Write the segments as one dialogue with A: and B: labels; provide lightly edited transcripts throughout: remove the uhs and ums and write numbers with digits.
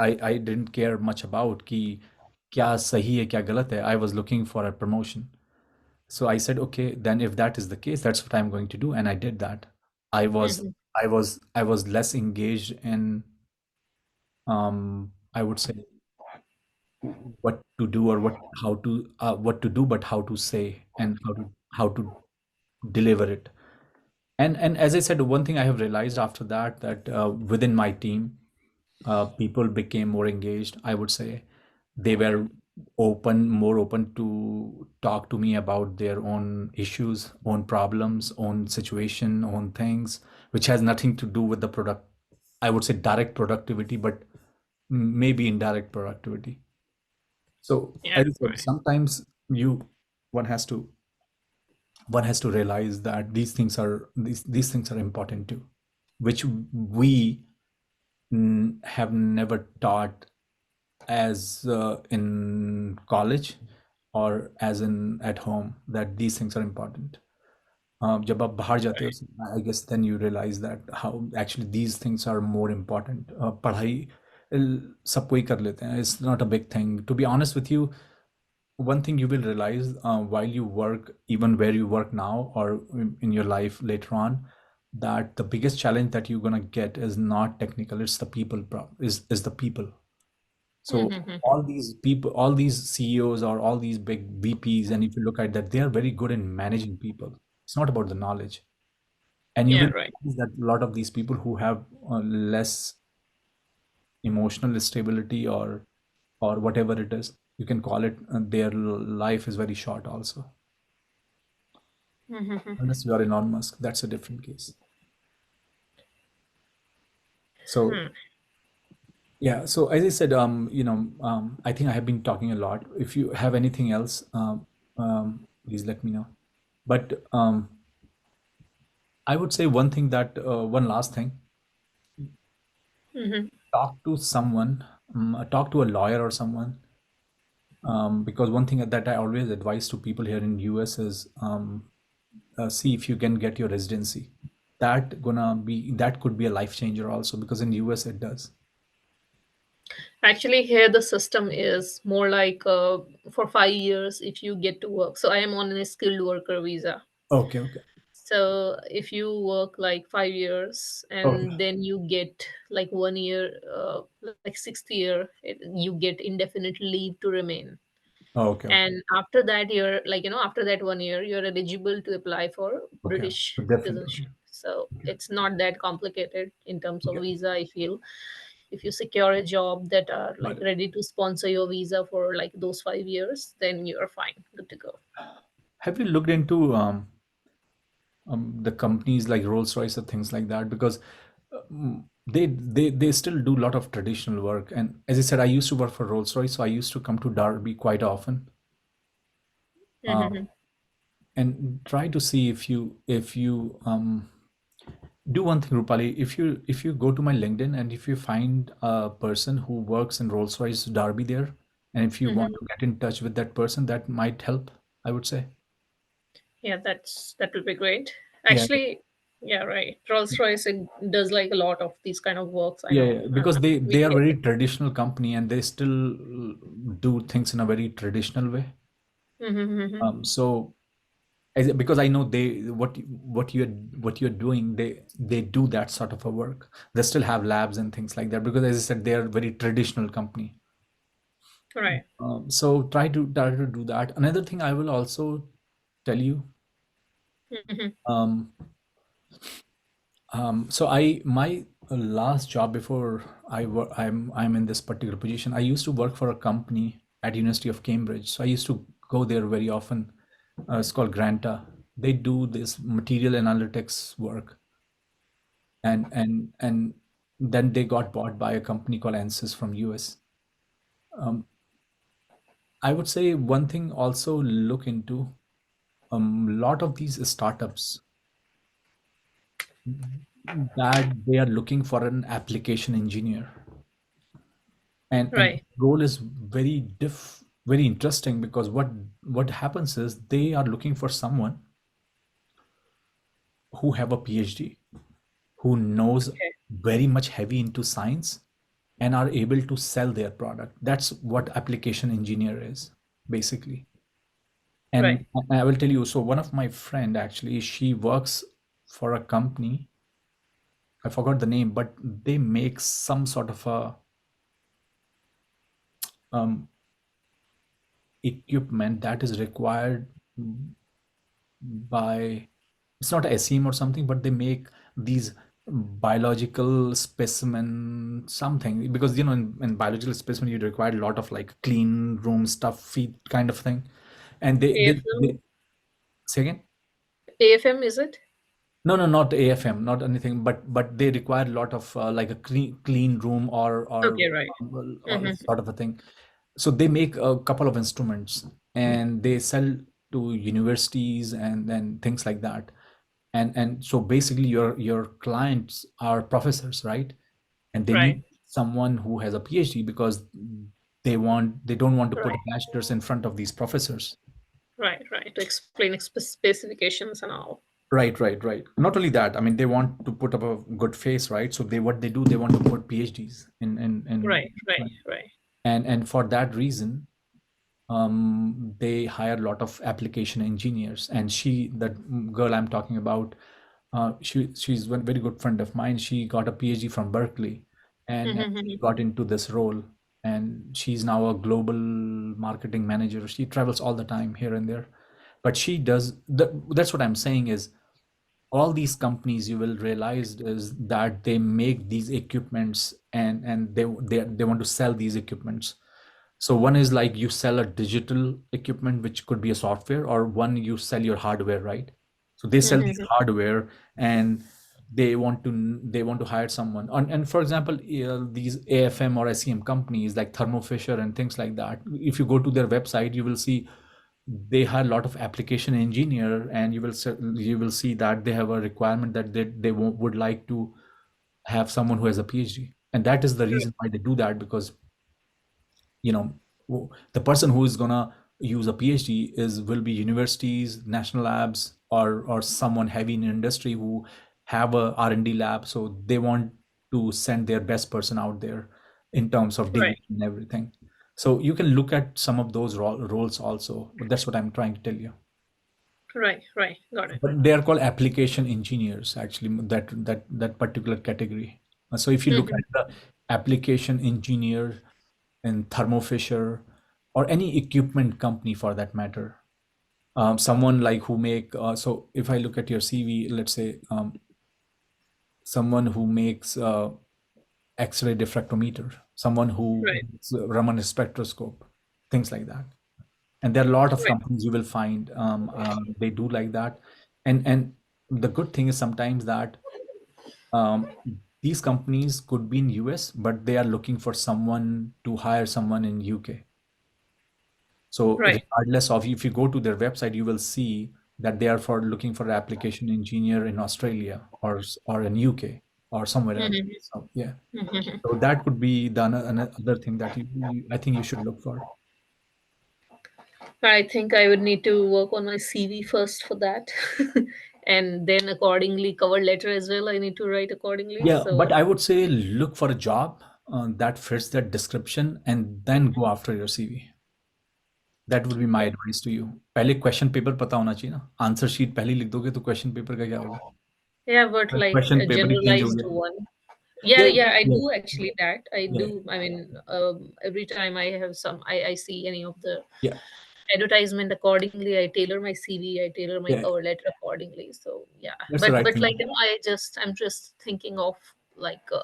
A: I didn't care much about कि क्या सही है क्या गलत है. I was looking for a promotion. So I said, okay, then if that is the case, that's what I'm going to do, and I did that. I was
B: Mhm.
A: I was less engaged in I would say what to do or what to do, but how to say and how to deliver it. And as I said, one thing I have realized after that, that within my team, people became more engaged. I would say they were more open to talk to me about their own issues, own problems, own situation, own things, which has nothing to do with the product. I would say direct productivity, but maybe indirect productivity. So
B: Yeah,
A: as I said,
B: right.
A: sometimes you one has to one has to realize that these things are important too, which we have never taught as in college or as in at home, that these things are important. जब आप बाहर जाते हो,
B: Right.
A: I guess then you realize that how actually these things are more important. पढ़ाई सब कोई कर लेते हैं. It's not a big thing. To be honest with you, one thing you will realize while you work, even where you work now or in your life later on, that the biggest challenge that you're gonna get is not technical. It's the people is the people. So
B: Mhm.
A: all these people, all these CEOs or all these big VPs, and if you look at that, they are very good in managing people. It's not about the knowledge. And you
B: Yeah,
A: will
B: right.
A: realize that a lot of these people who have less emotional stability or whatever it is, you can call it, their life is very short also.
B: Mhm.
A: Unless you are Elon Musk, that's a different case. So
B: Hmm.
A: yeah, so as I said, I think I have been talking a lot. If you have anything else, please let me know. But I would say one last thing:
B: Mhm.
A: talk to someone, talk to a lawyer or someone, because one thing that I always advise to people here in US is see if you can get your residency. That could be a life changer also, because in US it does.
B: Actually, here the system is more like for 5 years if you get to work. So I am on a skilled worker visa.
A: Okay, okay,
B: So if you work like 5 years
A: okay,
B: and then you get like 1 year, like sixth year, you get indefinite leave to remain.
A: okay, okay.
B: And after that, you're like, after that 1 year, you're eligible to apply for
A: Okay,
B: British
A: so definitely. Okay,
B: citizenship. So
A: okay,
B: it's not that complicated in terms of
A: okay.
B: visa, I feel. If you secure a job that are like
A: Got it.
B: ready to sponsor your visa for like those 5 years, then you're fine, good to go.
A: Have you looked into the companies like Rolls-Royce or things like that? Because they still do a lot of traditional work. And as I said, I used to work for Rolls-Royce, so I used to come to Derby quite often.
B: Hmm.
A: And try to see if you do one thing, Rupali. If you go to my LinkedIn and if you find a person who works in Rolls-Royce Derby there, and if you want
B: Hmm.
A: to get in touch with that person, that might help, I would say.
B: Yeah, that will be great.
A: Yeah,
B: Actually, yeah, right. Rolls Royce does like a lot of these kind of works. I
A: yeah,
B: know.
A: yeah, because they
B: We
A: are
B: get
A: very
B: it.
A: traditional company and they still do things in a very traditional way.
B: Mm-hmm.
A: So because I know what you're doing, they do that sort of a work. They still have labs and things like that, because as I said, they are very traditional company.
B: Right.
A: So try to do that. Another thing I will also tell you.
B: Hmm.
A: Um, so I my last job before I'm in this particular position. I used to work for a company at University of Cambridge. So I used to go there very often. It's called Granta. They do this material analytics work, and then they got bought by a company called Ansys from US. Um, I would say one thing also look into, a lot of these startups, that they are looking for an application engineer, and
B: Right.
A: role is very interesting, because what happens is they are looking for someone who have a PhD, who knows
B: Okay.
A: very much heavy into science, and are able to sell their product. That's what application engineer is basically.
B: Right.
A: And I will tell you, so one of my friend actually, she works for a company. I forgot the name, but they make some sort of a um, equipment that is required by, it's not SEM or something, but they make these biological specimen something, because in biological specimen you require a lot of like clean room stuff, feed kind of thing. And they
B: AFM.
A: say again.
B: AFM, is it?
A: No, no, not AFM, not anything, but they require a lot of like a clean room or
B: Okay, right. Mm-hmm.
A: sort of a thing. So they make a couple of instruments and they sell to universities and then things like that. And so basically your clients are professors, right? And they
B: Right.
A: need someone who has a PhD because they don't want to put a
B: Right.
A: bachelor's in front of these professors.
B: Right. Right. To explain specifications and all.
A: Right, right, right. Not only that, I mean, they want to put up a good face, right? So they what they do, they want to put PhDs in
B: Right. Right. Right.
A: and for that reason, they hire a lot of application engineers. And that girl I'm talking about, she's one very good friend of mine. She got a PhD from Berkeley, and
B: Mm-hmm.
A: she got into this role, and she's now a global marketing manager. She travels all the time here and there, but she does. That's what I'm saying is all these companies you will realize is that they make these equipments and they want to sell these equipments. So one is like you sell a digital equipment which could be a software, or one you sell your hardware, right? So they sell these
B: Mm-hmm.
A: hardware and they want to hire someone. And for example, these AFM or SEM companies like Thermo Fisher and things like that, if you go to their website you will see they hire a lot of application engineer, and you will see that they have a requirement that would like to have someone who has a PhD. And that is the reason why they do that, because you know the person who is gonna use a PhD is will be universities, national labs, or someone heavy in industry who have a R&D lab. So they want to send their best person out there in terms of
B: Right.
A: degree and everything. So you can look at some of those roles also, but that's what I'm trying to tell you.
B: Right. Right. Got it.
A: But they are called application engineers, actually, that particular category. So if you look
B: Mm-hmm.
A: at the application engineer in Thermo Fisher or any equipment company for that matter, someone like who make so if I look at your CV, let's say someone who makes X-ray diffractometer, someone who
B: Right.
A: makes Raman spectroscope, things like that. And there are a lot of
B: Right.
A: companies you will find they do like that. And the good thing is sometimes that um, these companies could be in US, but they are looking for someone to hire someone in UK. So
B: Right.
A: regardless of, if you go to their website, you will see that they are for looking for an application engineer in Australia or in UK or somewhere else.
B: Mm-hmm.
A: So yeah,
B: Mm-hmm.
A: so that could be the another thing that I think you should look for.
B: I think I would need to work on my CV first for that. And then accordingly, cover letter as well. I need to write accordingly.
A: Yeah, but
B: So,
A: I would say look for a job that fits that description and then go after your CV. That would be my
B: yeah.
A: advice to you. पहले question paper पता होना चाहिए ना, answer sheet पहले ही लिख दोगे तो question paper का क्या होगा?
B: Yeah, but like
A: question
B: a
A: paper he change हो
B: generalized
A: गया.
B: one. Yeah,
A: Yeah,
B: yeah, I
A: yeah,
B: do actually that. I
A: yeah,
B: do. I mean, every time I have I see any of the
A: yeah,
B: advertisement accordingly, I tailor my CV, I tailor my
A: yeah.
B: cover letter accordingly. So yeah,
A: That's the right
B: but like
A: thing.
B: I'm just thinking of like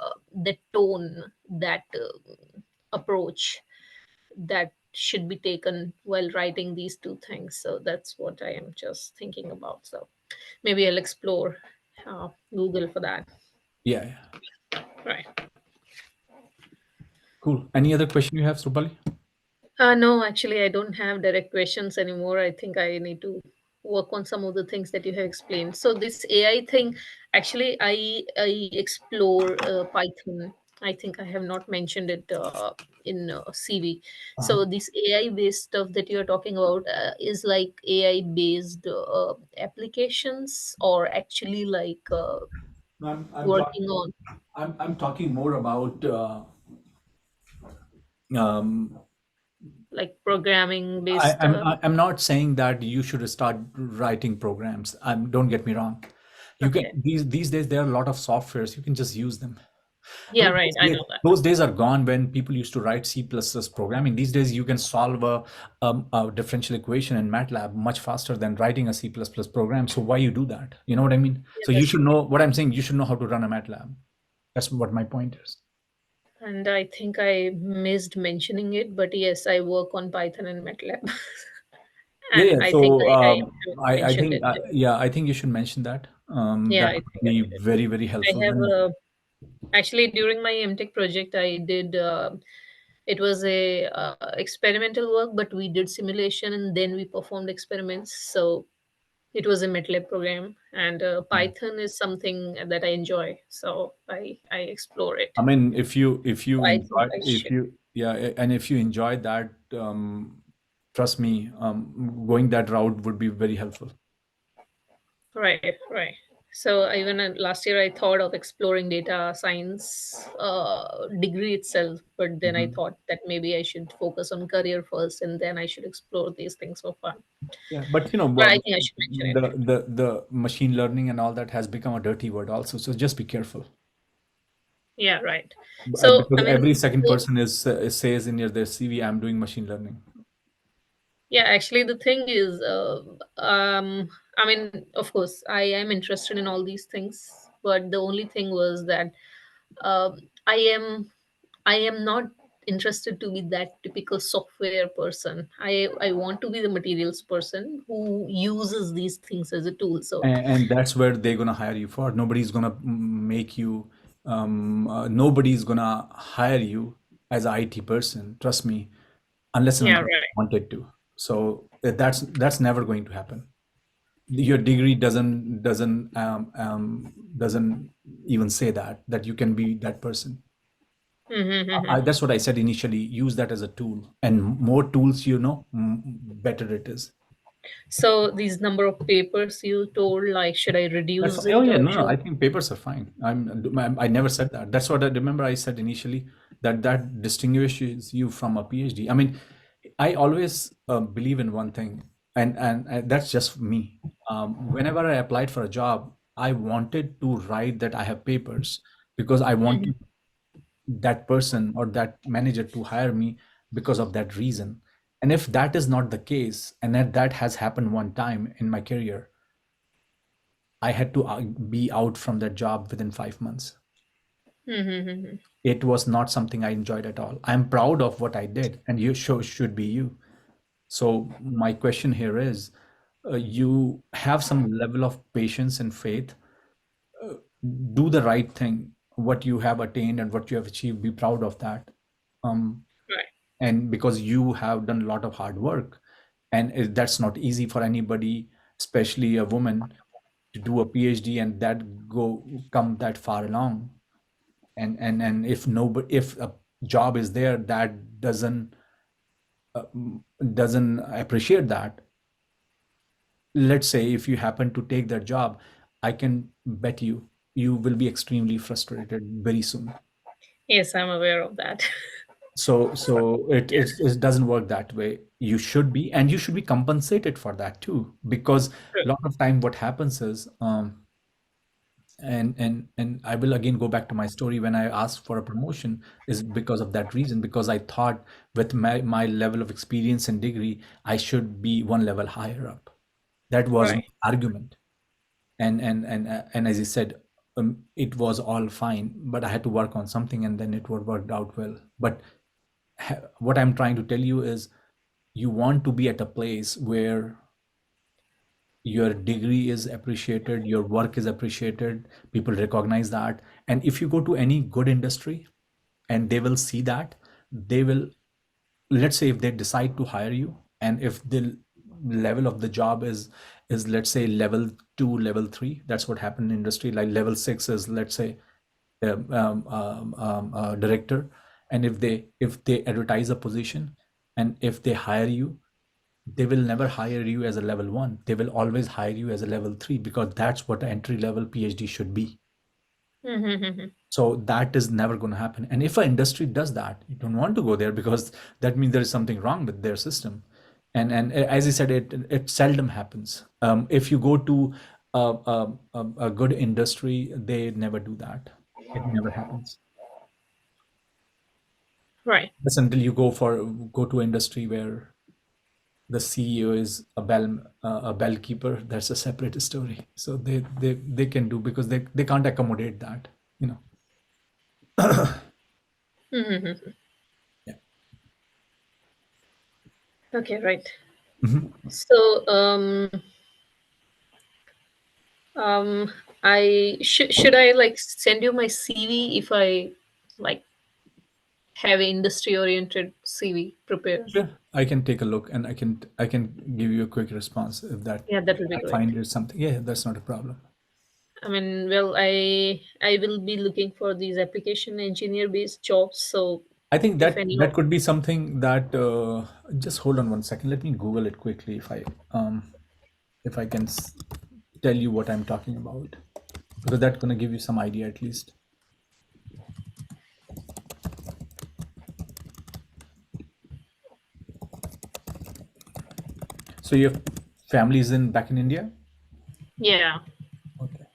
B: the tone, that approach that should be taken while writing these two things. So that's what I am just thinking about. So maybe I'll explore Google for that.
A: Yeah, yeah.
B: Right.
A: Cool. Any other question you have, Srupali?
B: No, actually, I don't have direct questions anymore. I think I need to work on some of the things that you have explained. So this AI thing, actually, I explore Python. I think I have not mentioned it in CV.
A: Uh-huh.
B: So this AI based stuff that you are talking about is like AI based applications, or actually like
A: No, I'm
B: working
A: talking.
B: on.
A: I'm talking more about. Um,
B: like programming
A: I,
B: based
A: I'm not saying that you should start writing programs. Don't get me wrong. You can
B: okay.
A: these days there are a lot of softwares. You can just use them. I
B: Yeah,
A: mean,
B: right, I know that.
A: those days are gone when people used to write C++ programming. These days, you can solve a differential equation in MATLAB much faster than writing a C++ program. So why you do that? You know what I mean?
B: Yeah,
A: So you
B: that's
A: should
B: true.
A: know what I'm saying. You should know how to run a MATLAB. That's what my point is.
B: And I think I missed mentioning it, but yes, I work on Python and MATLAB.
A: Yeah,
B: And
A: yeah.
B: I think
A: So
B: I haven't
A: I
B: mentioned
A: think
B: it.
A: yeah, I think you should mention that.
B: Yeah,
A: That
B: I
A: would
B: think I
A: be
B: should.
A: very, very
B: I
A: helpful.
B: have
A: And
B: actually during my MTech project, I did it was a experimental work, but we did simulation and then we performed experiments. So it was a MATLAB program, and Python is something that I enjoy, so I explore it.
A: I mean, if you
B: I think
A: enjoy
B: I
A: if
B: should.
A: you yeah, and if you enjoy that, trust me, going that route would be very helpful.
B: Right, right. So even last year I thought of exploring data science degree itself, but then I
A: Mhm.
B: thought that maybe I should focus on career first, and then I should explore these things for fun.
A: Yeah, but
B: But I think I should mention it.
A: the machine learning and all that has become a dirty word also. So just be careful.
B: Yeah, right. So
A: Because
B: I mean,
A: every second person says in their CV, "I'm doing machine learning."
B: yeah, actually, the thing is, I mean, of course, I am interested in all these things, but the only thing was that um, I am, I am not interested to be that typical software person. I want to be the materials person who uses these things as a tool. So
A: And that's where they're gonna hire you for. Nobody's gonna make you. Nobody's gonna hire you as a IT person. Trust me, unless and
B: yeah,
A: until you
B: right.
A: wanted to. So that's never going to happen. Your degree doesn't even say that you can be that person.
B: Mm-hmm.
A: That's what I said initially. Use that as a tool, and more tools better it is.
B: So these number of papers you told, like, should I
A: That's
B: reduce
A: fine. Oh
B: it
A: yeah,
B: or
A: no.
B: should?
A: I think papers are fine. I never said that. That's what I remember. I said initially that distinguishes you from a PhD. I mean, I always believe in one thing, and that's just me. Whenever I applied for a job, I wanted to write that I have papers because I
B: Mhm.
A: wanted that person or that manager to hire me because of that reason. And if that is not the case, and that has happened one time in my career, I had to be out from that job within 5 months.
B: Mhm.
A: It was not something I enjoyed at all. I'm proud of what I did, and you should be you. So my question here is, you have some level of patience and faith. Do the right thing. What you have attained and what you have achieved, be proud of that. Um,
B: Right.
A: and because you have done a lot of hard work, and that's not easy for anybody, especially a woman, to do a PhD and that go come that far along. And if a job is there that doesn't appreciate that, let's say if you happen to take that job, I can bet you will be extremely frustrated very soon.
B: Yes, I'm aware of that.
A: So it doesn't work that way. You should be, and you should be compensated for that too, because
B: True.
A: a lot of time what happens is, and I will again go back to my story. When I asked for a promotion is because of that reason, because I thought with my level of experience and degree, I should be one level higher up. That was my
B: Right.
A: argument. And as I said, it was all fine, but I had to work on something, and then it would worked out well. But what I'm trying to tell you is, you want to be at a place where your degree is appreciated, your work is appreciated, people recognize that. And if you go to any good industry and they will see that, they will, let's say if they decide to hire you, and if the level of the job is let's say level 2, level 3, that's what happened in industry. Like level 6 is, let's say, director. And if they advertise a position, and if they hire you, they will never hire you as a level 1. They will always hire you as a level 3, because that's what an entry level PhD should be.
B: Mm-hmm.
A: So that is never going to happen. And if an industry does that, you don't want to go there because that means there is something wrong with their system. And as I said, it seldom happens. If you go to a good industry, they never do that. It never happens.
B: Right.
A: That's until you go to industry where the CEO is a bell keeper. That's a separate story. So they can do because they can't accommodate that. You know.
B: Mm-hmm.
A: Yeah.
B: Okay, right.
A: Mhm.
B: So, um, should I like send you my CV if I like have an industry oriented CV prepared?
A: Sure. I can take a look and I can give you a quick response if that
B: Yeah, that will be
A: I
B: great.
A: find there's something. Yeah, that's not a problem.
B: I mean, well, I will be looking for these application engineer based jobs. So
A: I think
B: if
A: that
B: any of
A: that could be something that just hold on one second. Let me Google it quickly if I can tell you what I'm talking about because that's gonna give you some idea at least. So your family is in back in India?
B: yeah,
A: Okay.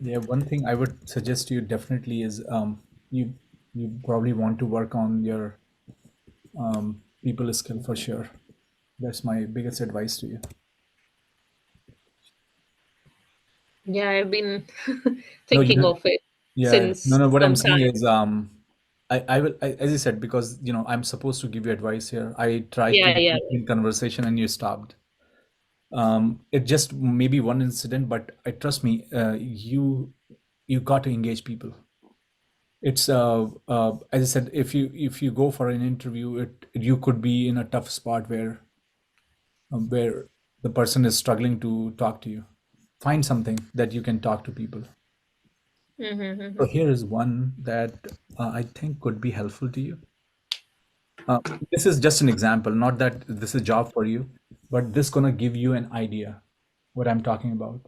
A: Yeah, one thing I would suggest you definitely is you you probably want to work on your people skill for sure. That's my biggest advice to you.
B: yeah, I've been
A: No, you
B: thinking
A: don't.
B: of it
A: Yeah, no,
B: since
A: no. What I'm
B: some
A: saying
B: time.
A: is, as I said, because I'm supposed to give you advice here. I tried to
B: Yeah,
A: get
B: yeah,
A: you in conversation and you stopped. It just maybe one incident, but I trust me, you got to engage people. It's as I said, if you go for an interview, you could be in a tough spot where the person is struggling to talk to you. Find something that you can talk to people.
B: yeah.
A: So here is one that I think could be helpful to you. Uh, this is just an example, not that this is a job for you, but this gonna give you an idea what I'm talking about.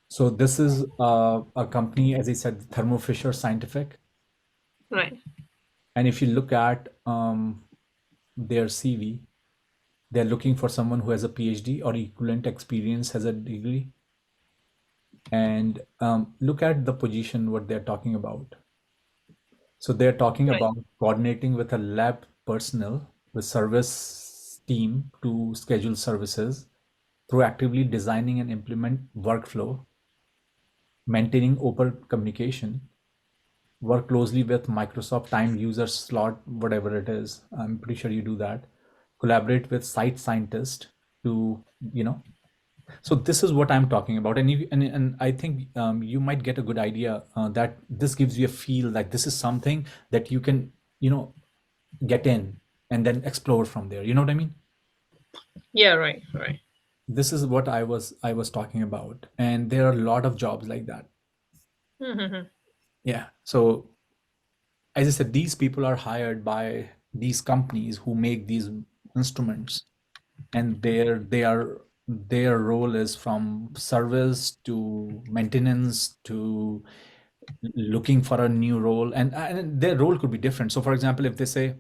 A: So this is a company, as I said, Thermo Fisher Scientific,
B: Right,
A: and if you look at their CV, they're looking for someone who has a PhD or equivalent experience, has a degree, and look at the position what they're talking about. So they're talking
B: right.
A: about coordinating with a lab personnel with service team to schedule services, proactively designing and implement workflow, maintaining open communication, work closely with Microsoft time user slot, whatever it is. I'm pretty sure you do that. Collaborate with site scientists to, you know, so this is what I'm talking about. And I think you might get a good idea that this gives you a feel like this is something that you can, get in and then explore from there. You know what I mean?
B: Yeah, right, right.
A: This is what I was talking about. And there are a lot of jobs like that.
B: Mm-hmm.
A: Yeah. So as I said, these people are hired by these companies who make these instruments, and their role is from service to maintenance to looking for a new role, and their role could be different. So for example, if they say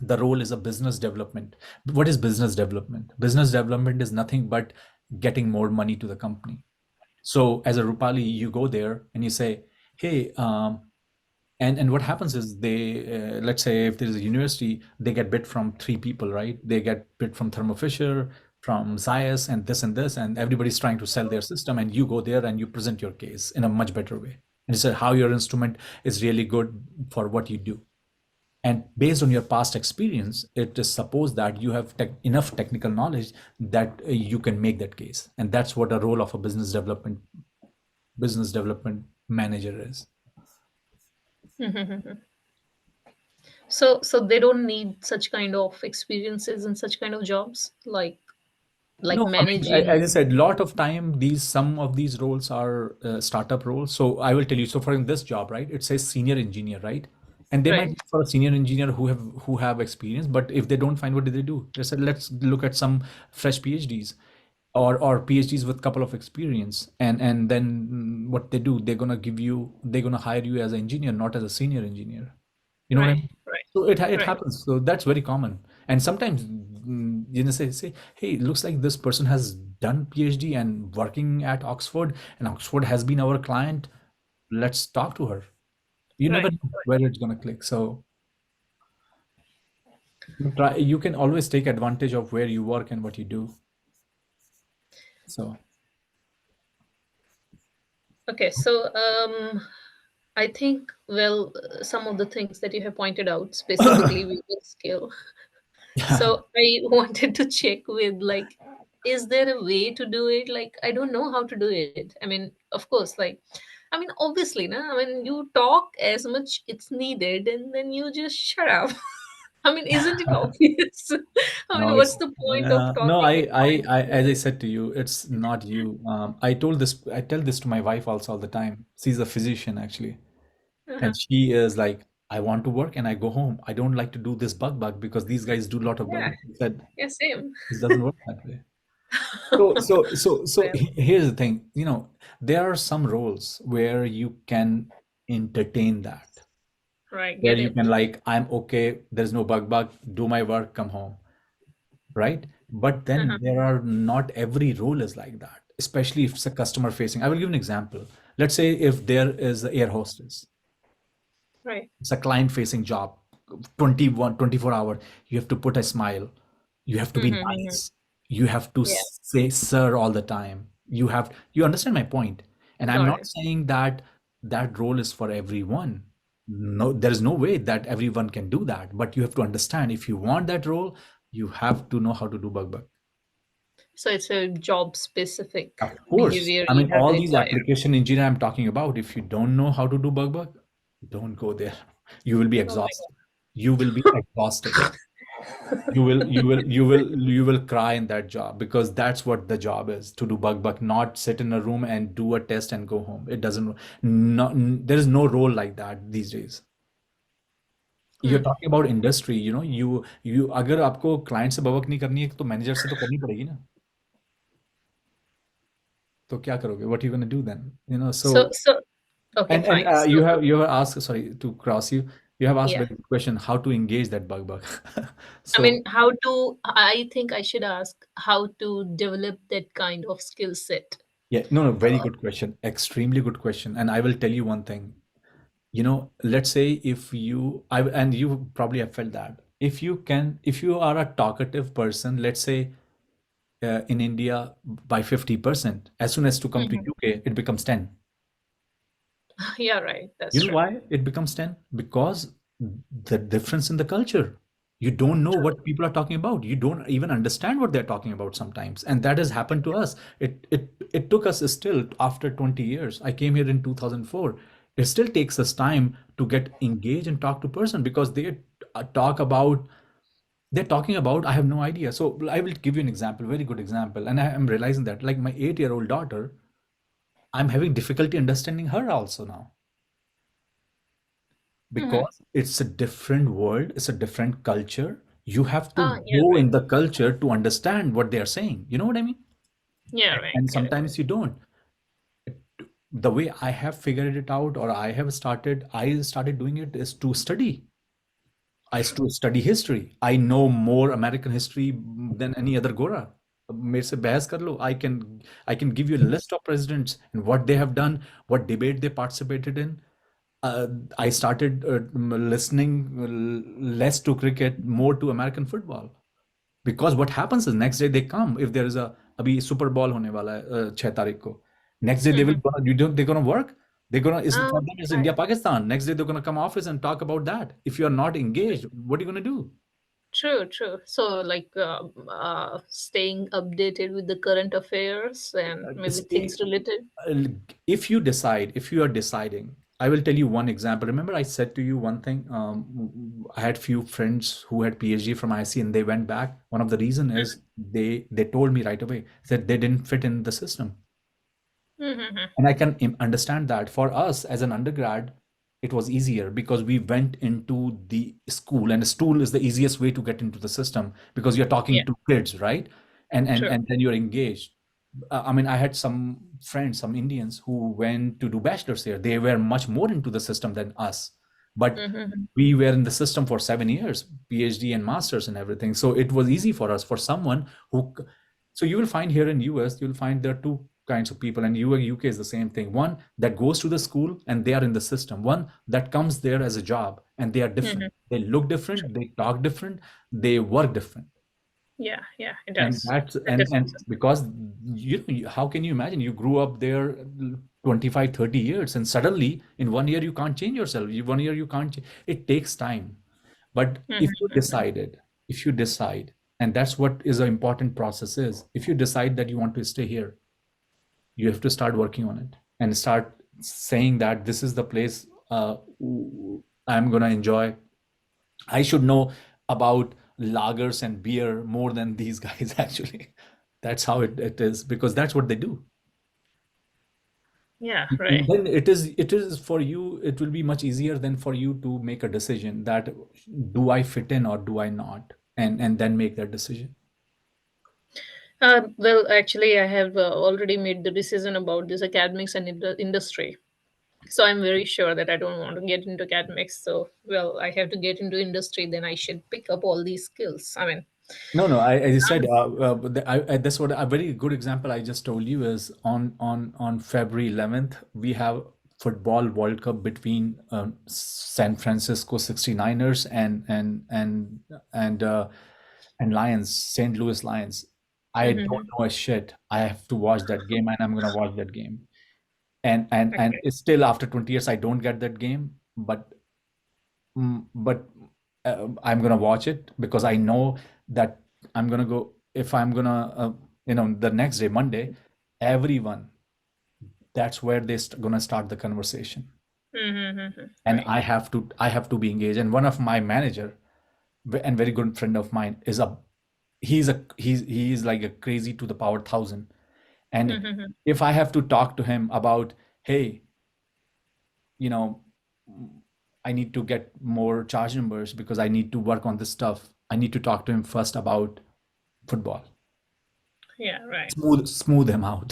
A: the role is a business development, what is business development? Business development is nothing but getting more money to the company. So as a Rupali, you go there and you say, hey, and what happens is they, let's say if there's a university, they get bid from three people, right? They get bid from Thermo Fisher, from Zeiss, and this, and everybody's trying to sell their system. And you go there and you present your case in a much better way. And you say how your instrument is really good for what you do. And based on your past experience, it is supposed that you have enough technical knowledge that you can make that case. And that's what a role of a business development manager is.
B: So they don't need such kind of experiences in such kind of jobs, like
A: No, I mean,
B: managing.
A: as I said, lot of time some of these roles are startup roles. So I will tell you. So for in this job, right, it says senior engineer, right? And they might
B: Right,
A: look for a senior engineer who have experience. But if they don't find, what do? They said, let's look at some fresh PhDs or PhDs with couple of experience. And then what they do, they're gonna hire you as an engineer, not as a senior engineer. You know what I
B: right,
A: mean?
B: right,
A: So it
B: right,
A: happens. So that's very common. And sometimes say, hey, it looks like this person has done PhD and working at Oxford, and Oxford has been our client. Let's talk to her. You never
B: right.
A: know where it's gonna click. So you can always take advantage of where you work and what you do. So
B: Okay, so I think, well, some of the things that you have pointed out, specifically with the skill.
A: yeah.
B: So I wanted to check with, like, is there a way to do it? Like, I don't know how to do it. I mean, of course, like, I mean, obviously, na, I mean, you talk as much it's needed and then you just shut up. I mean, isn't it obvious? I mean,
A: No,
B: what's
A: it's
B: the point of
A: no.
B: talking if
A: As I said to you, it's not you. I tell this to my wife also all the time. She's a physician actually,
B: uh-huh.
A: and she is like, I want to work and I go home. I don't like to do this bug because these guys do a lot of bug.
B: Yeah,
A: She said
B: yeah, same.
A: it doesn't work that way. So
B: Well,
A: here's the thing. There are some roles where you can entertain that,
B: right,
A: where
B: get
A: you can
B: it.
A: like, I'm okay. There's no bug. Do my work, come home, right? But then
B: Uh-huh.
A: there are not every role is like that, especially if it's a customer facing. I will give an example. Let's say if there is the air hostess,
B: Right.
A: it's a client facing job, 24 hour. You have to put a smile. You have to be
B: Mm-hmm.
A: nice. You have to
B: Yeah,
A: say sir all the time. You understand my point. And I'm
B: got
A: not
B: it.
A: saying that that role is for everyone. No, there is no way that everyone can do that. But you have to understand, if you want that role, you have to know how to do bug.
B: So it's a job specific
A: Of course.
B: behavior
A: I
B: you
A: mean,
B: have to
A: all these
B: acquire.
A: application engineer I'm talking about, if you don't know how to do bug, don't go there. You will be
B: Oh my
A: exhausted. You will be exhausted. You will cry in that job, because that's what the job is, to do bug, not sit in a room and do a test and go home. It doesn't, not, there is no role like that these days. You're
B: God.
A: talking about industry, you अगर आपको client से बवक नहीं करनी है तो manager से तो करनी पड़ेगी ना. तो क्या करोगे? What are you going to do then? So
B: So okay,
A: and
B: fine. So
A: you have asked, sorry to cross you. You have asked a
B: yeah,
A: very good question, how to engage that bug.
B: I
A: So
B: mean, how to? I think I should ask how to develop that kind of skill set.
A: yeah, no, very
B: Uh,
A: good question, extremely good question. And I will tell you one thing. Let's say if and you probably have felt that, if you are a talkative person, let's say in India, by 50%, as soon as to come to
B: mhm.
A: UK, it becomes 10.
B: Yeah, right. That's
A: You know
B: true.
A: why it becomes 10? Because the difference in the culture. You don't know
B: True.
A: what people are talking about. You don't even understand what they're talking about sometimes. And that has happened to us. It took us still after 20 years. I came here in 2004. It still takes us time to get engaged and talk to person, because talk about they're talking about, I have no idea. So I will give you an example, very good example. And I am realizing that, like my 8-year-old daughter, I'm having difficulty understanding her also now,
B: Hmm.
A: because it's a different world, it's a different culture. You have to
B: Ah, yeah,
A: go
B: right.
A: in the culture to understand what they are saying. You know what I mean?
B: Yeah, right.
A: And
B: Get it.
A: sometimes you don't. the way I have figured it out, or I started doing it is to study. I used to study history. I know more American history than any other Gora. मेरे से बहस कर लो. I can give you a list of presidents and what they have done, what debate they participated in. Uh, I started listening less to cricket, more to American football. Because what happens is next day they come if there is a अभी Super Bowl होने वाला है 6 तारीख को. Next day they will
B: Hmm.
A: you don't they're gonna work. They're gonna is for
B: Oh,
A: them it's
B: right.
A: India Pakistan. Next day they're gonna come office and talk about that. If you are not engaged, what are you gonna do?
B: True, true. So, like, staying updated with the current affairs and maybe
A: Stay
B: things related.
A: if you decide if you are deciding. I will tell you one example. Remember I said to you one thing. I had few friends who had PhD from IC and they went back. One of the reason is they told me right away that they didn't fit in the system.
B: Mm-hmm.
A: And I can understand that. For us as an undergrad, it was easier because we went into the school, and school is the easiest way to get into the system because you're
B: Yeah,
A: talking to kids, right? And
B: true.
A: then you're engaged. I mean, I had some friends, some Indians who went to do bachelors here. They were much more into the system than us. But
B: Mm-hmm.
A: we were in the system for 7 years, PhD and masters and everything. So it was easy for us. For someone who, so you will find here in US, you'll find there are two kinds of people, and UK is the same thing. One that goes to the school and they are in the system. One that comes there as a job and they are different.
B: Mm-hmm.
A: They look
B: True.
A: different, they talk different, they work different.
B: Yeah, yeah, it
A: And
B: does.
A: that's
B: It does
A: and
B: makes sense.
A: because how can you imagine you grew up there 25, 30 years and suddenly in 1 year you can't change yourself. 1 year you can't it takes time. But
B: Mm-hmm.
A: if you decide, and that's what is an important process is, if you decide that you want to stay here, you have to start working on it and start saying that this is the place I'm going to enjoy. I should know about lagers and beer more than these guys actually. That's how it is because that's what they do.
B: Yeah,
A: And
B: right.
A: then it is for you, it will be much easier than for you to make a decision that do I fit in or do I not, and then make that decision.
B: Well, actually, I have already made the decision about this academics and industry. So I'm very sure that I don't want to get into academics. So, well, I have to get into industry. Then I should pick up all these skills. I mean,
A: No, no. As I said, that's what a very good example I just told you is on February 11th we have football World Cup between San Francisco 69ers and Lions, St. Louis Lions. I don't
B: mhm.
A: know a shit. I have to watch that game, and I'm gonna watch that game. And
B: Okay.
A: it's still after 20 years I don't get that game, but I'm gonna watch it because I know that I'm gonna go if I'm gonna the next day Monday, everyone that's where gonna start the conversation,
B: Mm-hmm.
A: and
B: Right.
A: I have to be engaged. And one of my manager and very good friend of mine is a he's like a crazy to the power thousand, and
B: Mm-hmm.
A: if I have to talk to him about hey you know I need to get more charge numbers because I need to work on this stuff. I need to talk to him first about football.
B: Yeah. Right.
A: Smooth him out.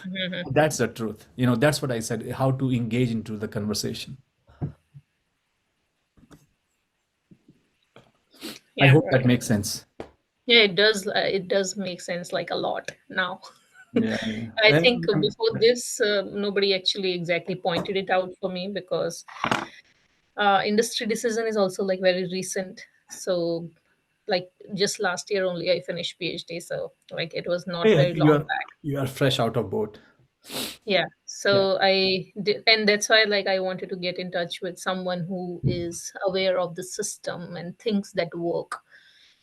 B: Mm-hmm.
A: That's the truth. That's what I said, how to engage into the conversation. I
B: Yeah.
A: hope that
B: Right.
A: makes sense.
B: Yeah. It does. It does make sense. Like a lot now.
A: Yeah.
B: I think before this, nobody actually exactly pointed it out for me because industry decision is also like very recent. So, like just last year only, I finished PhD. So, like it was not
A: Yeah,
B: very
A: you
B: long
A: are
B: back.
A: you are fresh out of boat.
B: Yeah.
A: Yeah.
B: So I did, and that's why like I wanted to get in touch with someone who is aware of the system and things that work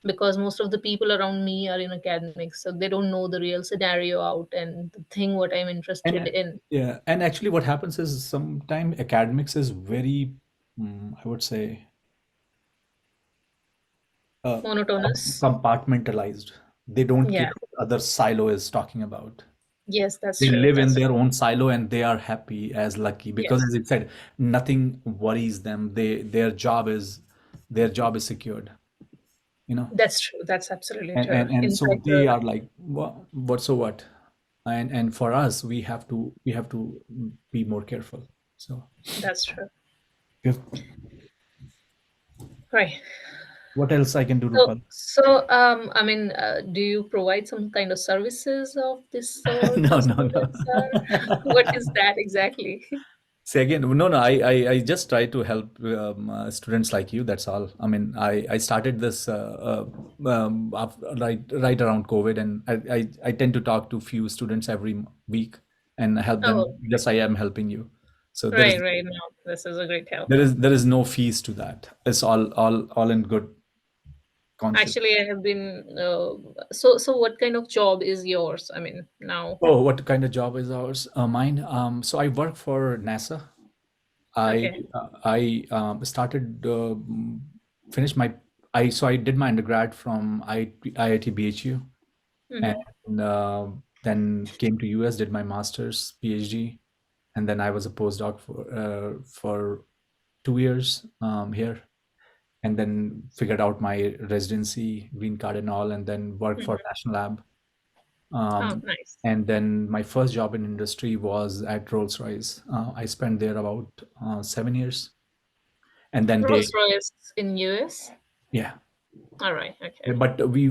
B: because most of the people around me are in academics, so they don't know the real scenario out and the thing what I'm interested
A: And
B: in.
A: yeah, and actually what happens is sometimes academics is very I would say uh,
B: Monotonous.
A: compartmentalized. They don't care
B: Yeah.
A: what other silo is talking about.
B: Yes, that's
A: They
B: true.
A: live in
B: That's
A: their
B: true.
A: own silo and they are happy as lucky because,
B: Yes.
A: as I said, nothing worries them. Their job is secured. You know,
B: That's true. That's absolutely
A: and
B: true.
A: and, and
B: In
A: so
B: fact,
A: they are like, what? What? So what? and for us we have to be more careful. So
B: That's true.
A: if,
B: Right.
A: what else I can do,
B: So,
A: Rupal?
B: I mean, do you provide some kind of services of this sort
A: No,
B: to
A: no, no.
B: students, or what is that exactly?
A: Say again. No, no. I just try to help students like you. That's all. I mean, I started this right around COVID, and I tend to talk to few students every week and help them.
B: Oh,
A: Just I am helping you. So there
B: right,
A: is
B: right. No, this is a great help.
A: there is no fees to that. It's all in good conscious.
B: Actually, I have been. So what kind of job is yours? I mean, now.
A: Oh, what kind of job is ours? Mine. So I work for NASA. I
B: Okay.
A: started finished my I did my undergrad from IIT BHU,
B: Mm-hmm.
A: and then came to US, did my master's PhD, and then I was a postdoc for 2 years here, and then figured out my residency, green card, and all, and then worked for
B: Mm-hmm.
A: National Lab.
B: Oh,
A: Um,
B: nice.
A: and then my first job in industry was at Rolls-Royce. I spent there about 7 years, and then
B: Rolls Royce in US.
A: yeah.
B: All right. Okay.
A: Yeah, but we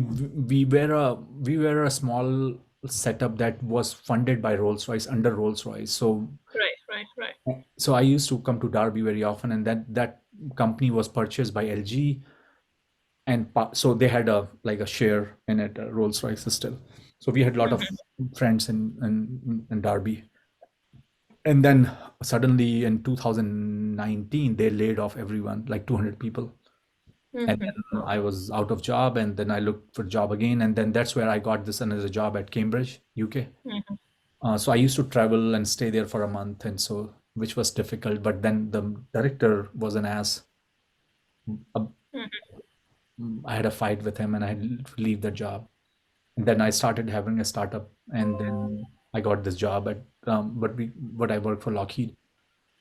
A: were a small setup that was funded by Rolls-Royce, under Rolls-Royce.
B: Right. Right. Right.
A: So I used to come to Derby very often, and that company was purchased by LG, and so they had a share in it, Rolls-Royce still. So we had a lot of
B: Mm-hmm.
A: friends in Derby, and then suddenly in 2019 they laid off everyone, like 200 people. And
B: Mm-hmm.
A: then
B: Oh.
A: I was out of job, and then I looked for a job again, and then that's where I got this another job at Cambridge, UK.
B: Mm-hmm.
A: So I used to travel and stay there for a month, and so which was difficult. But then the director was an ass. Uh,
B: Mm-hmm.
A: I had a fight with him, and I had to leave the job. And then I started having a startup, and then I got this job at but I worked for Lockheed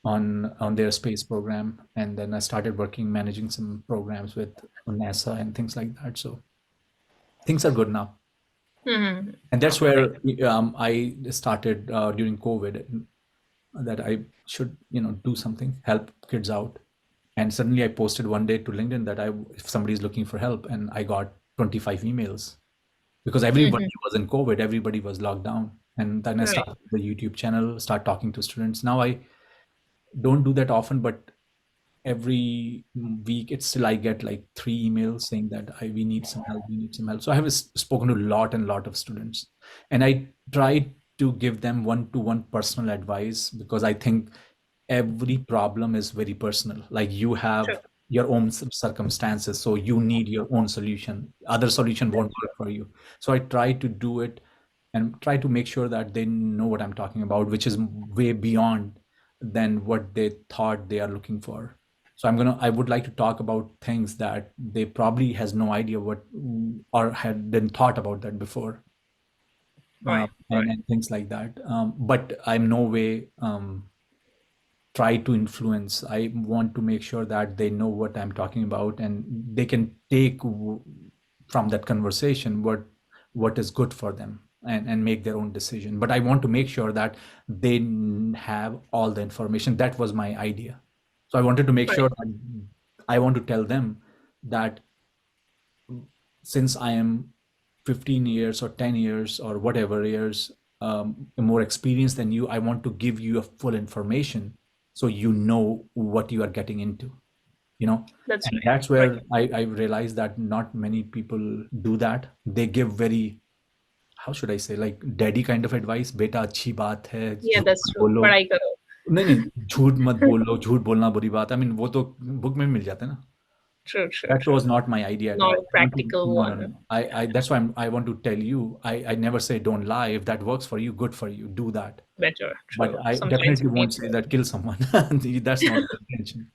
A: on their space program, and then I started working managing some programs with NASA and things like that. So things are good now.
B: Mm-hmm.
A: And that's
B: Oh, great.
A: where I started during COVID, that I should do something, help kids out. And suddenly I posted one day to LinkedIn that if somebody is looking for help, and I got 25 emails, because
B: Mm-hmm.
A: everybody was in COVID, everybody was locked down. And then I
B: Right.
A: started the YouTube channel, start talking to students. Now I don't do that often, but every week it's still I get like 3 emails saying that we need some help, we need some help. So I have spoken to a lot and lot of students, and I try to give them one-to-one personal advice, because I think every problem is very personal. Like, you
B: True.
A: have your own circumstances, so you need your own solution. Other solution won't work for you. So I try to do it and try to make sure that they know what I'm talking about, which is way beyond than what they thought they are looking for. So I would like to talk about things that they probably has no idea what, or had been thought about that before,
B: Right. Right.
A: and things like that. But I'm no way try to influence. I want to make sure that they know what I'm talking about, and they can take from that conversation what is good for them, and make their own decision. But I want to make sure that they have all the information. That was my idea. So I wanted to make
B: Right.
A: sure that I want to tell them that since I am 15 years or 10 years or whatever years more experienced than you, I want to give you a full information, so you know what you are getting into, you know.
B: That's
A: And
B: right.
A: that's
B: Right.
A: where I realized that not many people do that. They give very, how should I say, like daddy kind of advice. बेटा अच्छी बात है,
B: Yeah,
A: झूठ
B: that's
A: मत
B: true.
A: बोलो.
B: पढ़ाई करो.
A: नहीं नहीं, झूठ मत बोलो, झूठ बोलना बुरी बात. I mean, वो तो बुक में मिल जाता है ना.
B: True. True.
A: That
B: True.
A: was not my idea at
B: Not
A: all.
B: a
A: I want to,
B: practical
A: no, no,
B: one.
A: no. That's why I want to tell you. I never say don't lie. If that works for you, good for you. Do that.
B: Better.
A: But
B: True.
A: I
B: Sometimes
A: definitely
B: you need
A: won't say
B: to.
A: that kill someone. That's not the intention.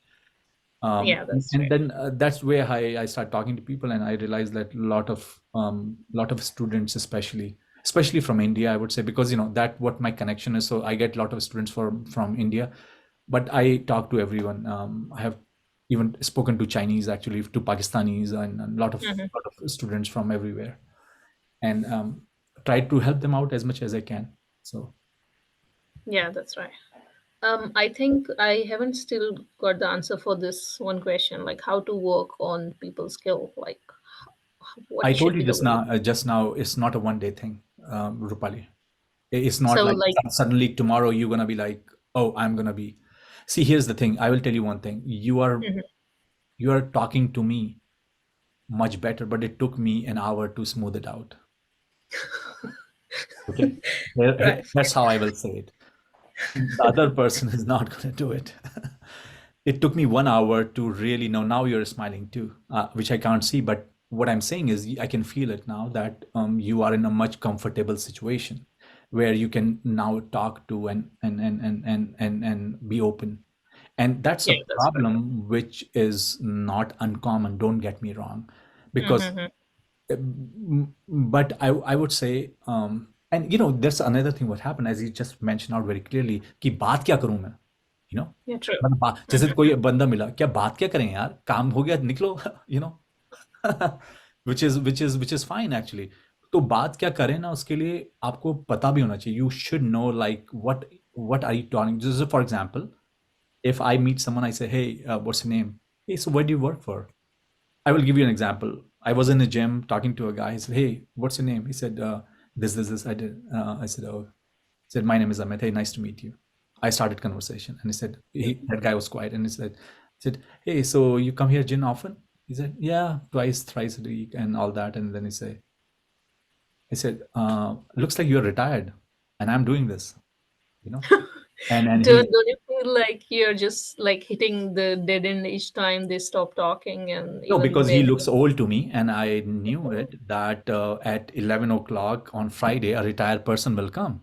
B: Yeah, that's
A: And
B: right.
A: then that's where I start talking to people, and I realize that lot of students, especially from India, I would say, because that what my connection is. So I get a lot of students from India, but I talk to everyone. I have even spoken to Chinese, actually, to Pakistanis, and a
B: Hmm.
A: lot of students from everywhere, and try to help them out as much as I can. So
B: Yeah, that's right. I think I haven't still got the answer for this one question, like how to work on people's skill, like
A: I
B: what
A: told
B: should
A: you
B: be the way.
A: just now, it's not a one day thing, Rupali. It's not
B: So
A: like
B: like,
A: suddenly tomorrow you're gonna be like, oh, I'm gonna be. See, here's the thing. I will tell you one thing.
B: mhm.
A: You are talking to me much better, but it took me an hour to smooth it out. Okay,
B: Right.
A: that's how I will say it. The other person is not going to do it. It took me 1 hour to really know. Now you're smiling too, which I can't see. But what I'm saying is, I can feel it now that you are in a much comfortable situation where you can now talk to and be open. And that's a
B: Yeah, that's right.
A: problem which is not uncommon. Don't get me wrong, because
B: Mm-hmm.
A: but I would say, and there's another thing what happened, as you just mentioned out very clearly, कि बात क्या करूं मैं, you know,
B: Yeah, true.
A: मतलब जैसे
B: Hmm.
A: कोई बंदा मिला, क्या बात क्या करें यार, काम हो गया निकलो, you know, which is fine actually. तो बात क्या करें ना, उसके लिए आपको पता भी होना चाहिए. You should know like what are you talking. Just for example, if I meet someone, I say, hey, what's your name? Hey, so where do you work for? I will give you an example. I was in a gym talking to a guy. He said, "Hey, what's your name?" He said, "This." I did. I said, "Oh." He said, "My name is Amit. Hey, nice to meet you." I started conversation, and he said, "That guy was quiet." And he said, "Hey, so you come here gym often?" He said, "Yeah, twice, thrice a week, and all that." And then he said, "Looks like you're retired, and I'm doing this." You know, and he
B: Don't you feel like you're just like hitting the dead end each time they stop talking, and
A: no,
B: even
A: because he
B: when
A: looks old to me, and I knew it that at 11 o'clock on Friday, a retired person will come.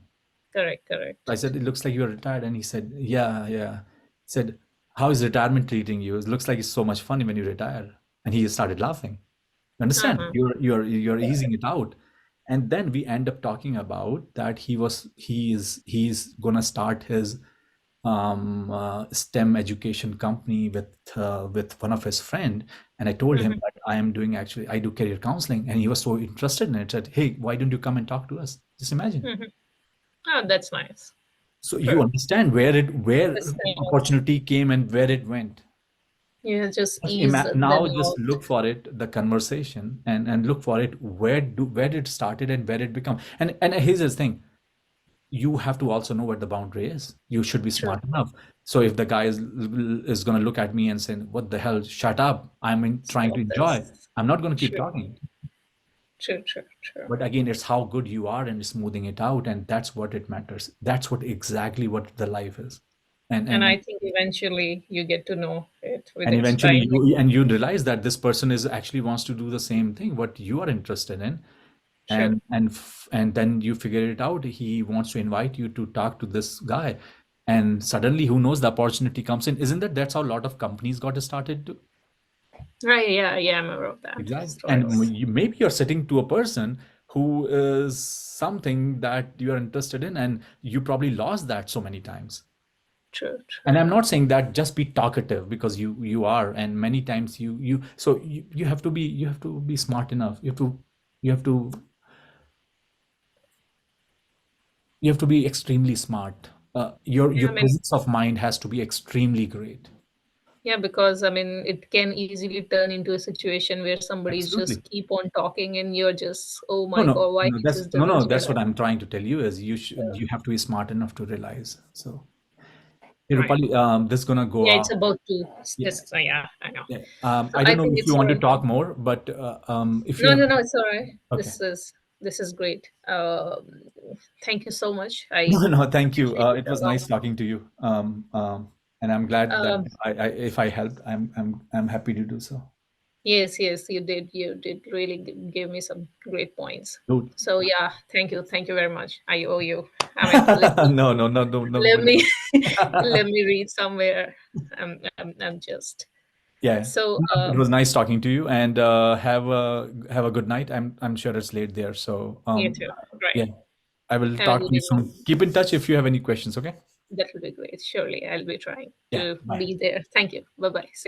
B: correct, correct.
A: I said, "It looks like you're retired." And he said, "Yeah, yeah." He said, "How is retirement treating you? It looks like it's so much fun when you retire." And he started laughing. You understand?
B: Uh-huh.
A: You're easing it out. And then we end up talking about that he's gonna start his STEM education company with one of his friend. And I told him
B: Hmm.
A: that I do career counseling, and he was so interested in it. Said, "Hey, why don't you come and talk to us?" Just imagine.
B: Hmm. Oh, that's nice.
A: So you
B: True.
A: understand where
B: This kind of,
A: opportunity came and where it went.
B: yeah, just ease them
A: Now just
B: out.
A: look for it, the conversation, and look for it, where it started and where it become. And here's the thing, you have to also know what the boundary is. You should be
B: True.
A: smart enough. So if the guy is going to look at me and say, "What the hell? Shut up! trying to
B: Stop
A: enjoy."
B: this.
A: I'm not going to keep
B: True.
A: talking.
B: True. True. True.
A: But again, it's how good you are and smoothing it out, and that's what it matters. That's what exactly what the life is. And
B: And
A: and
B: I think eventually you get to know it with
A: and
B: its
A: eventually
B: time.
A: you realize that this person is actually wants to do the same thing what you are interested in,
B: True.
A: and then you figure it out. He wants to invite you to talk to this guy, and suddenly, who knows, the opportunity comes in. Isn't that that's how a lot of companies got started too?
B: Right. Yeah. Yeah. I'm aware of that
A: Exactly. And
B: stories.
A: maybe you're sitting to a person who is something that you're interested in, and you probably lost that so many times.
B: True.
A: And
B: True.
A: I'm not saying that just be talkative, because you are, and many times you have to be smart enough. You have to you have to be extremely smart.
B: Yeah.
A: Your
B: I mean,
A: presence of mind has to be extremely great.
B: yeah, because I mean, it can easily turn into a situation where somebody's
A: Absolutely.
B: just keep on talking, and you're just, oh
A: No,
B: my
A: no,
B: god, why
A: no.
B: he
A: That's
B: just
A: no,
B: doesn't
A: no.
B: shut
A: That's
B: up?
A: what I'm trying to tell you is
B: Yeah,
A: you have to be smart enough to realize. So, hey,
B: right.
A: Rupali, this is gonna go
B: Yeah, it's
A: off.
B: about to.
A: Yeah,
B: This, yeah, I know.
A: yeah.
B: So
A: I
B: I
A: don't know
B: think
A: if you
B: it's
A: want to talk more, but if you
B: no,
A: have,
B: no, no. It's all right.
A: okay.
B: This is great. Thank you so much.
A: No,
B: I
A: no, thank you.
B: appreciate it
A: It
B: a
A: was
B: lot.
A: nice talking to you. And I'm glad that
B: Um,
A: if I helped, I'm happy to do so.
B: yes, yes, you did. You did really give me some great points.
A: Dude.
B: So yeah, thank you very much. I owe you. I mean, let me
A: No, no, no, no, no.
B: let me let me read somewhere. I'm just
A: Yeah.
B: so
A: No, it was nice talking to you, and have a good night. I'm sure it's late there, so
B: you too. Right.
A: yeah. I will
B: Have a
A: talk
B: good
A: to you
B: evening.
A: soon. Keep in touch if you have any questions. Okay.
B: That will be great. Surely I'll be trying
A: Yeah.
B: to
A: Bye.
B: be there. Thank you. Bye bye. See